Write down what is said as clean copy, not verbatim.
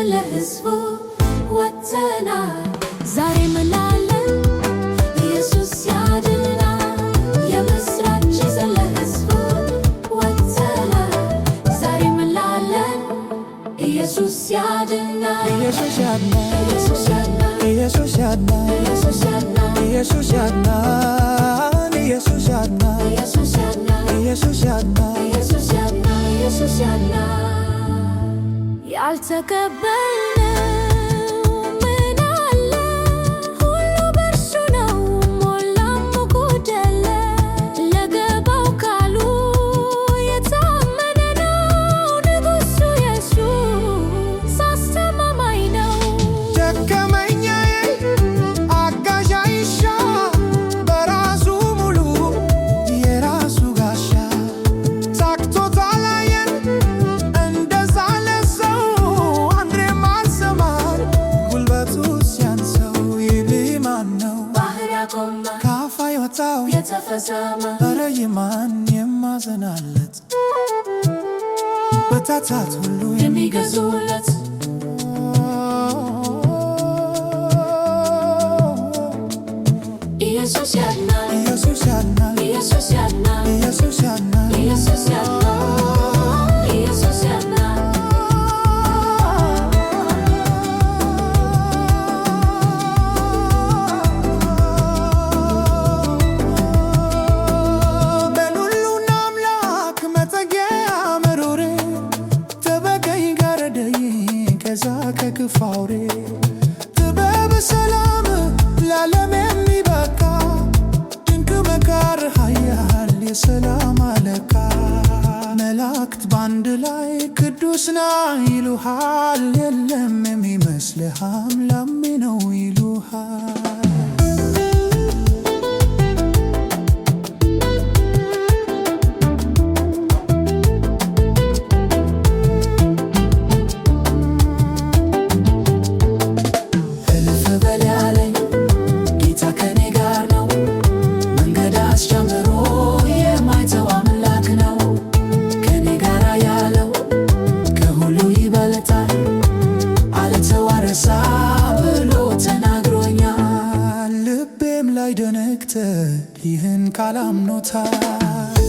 ለሕዝቡ ወጥተናል። ዛሬ ምናለን ኢየሱስ ያድናል። የምስራች ይዘን ለሕዝቡ ወጥተናል። ዛሬ ምናለን ኢየሱስ ያድናል። ኢየሱስ ያድናል። ኢየሱስ ያድናል። ኢየሱስ ያድናል። ኢየሱስ ያድናል። ኢየሱስ ያድናል። ኢየሱስ ያድናል። ኢየሱስ ያድናል። ኢየሱስ ያድናል። ኢየሱስ ያድናል። ኢየሱስ ያድናል። ያልተቀበልነው ምን አለ? ሁሉ በእርሱ ነው፣ ሞላም ጎደለ። ለገባው ቃሉ የታመነ ነው። ንጉሡ ኢየሱስ አስተማማኝ ነው። ደከመኛዬ አጋዥ አይሻ፣ በራሱ ሙሉ የራሱ ጋሻ። ሳቅቶት አላየን እንደዛለ ሰው፣ አንድሬም አልሰማን ጉልበቱ ሲያንሰው። ይህ ማን ነው? ባህር ያቆመ ከአፉ የወጣው የተፈጸመ ኧረ ማን የማዘናለት? በታታት ሁሉ የሚገዙለት ኢየሱስ ያድናል። ኢየሱስ ያድናል። ኢየሱስ ያድናል። ኢየሱስ ያድናል። ኢየሱስ ያድናል። ኢየሱስ ያድናል። በሉሉና አምላክ መጠጊያ መሮሬ፣ ተበቀኝ ጋረደይ ከዛ ከክፉ አውሬ። ጥበብ ሰላም ለዓለም የሚበቃ ድንቅ መካር ኃያል የሰላም አለቃ። መላእክት ባንድ ላይ ቅዱስ ነህ ይሉሃል፣ የለም የሚመስልህ አምላክ ነው ይሉሃል። እልፍ በል ያለኝ ጌታ ከኔ ጋር ነው። መንገድ አስጀምሮ የማይተው አምላክ ነው። ከኔ ጋር ያለው ከሁሉ ይበልጣል። አልተዋረሳ ብሎ ተናግሮኛል። ልቤም ላይ ደነግተ ይህን ቃል አምኖታል።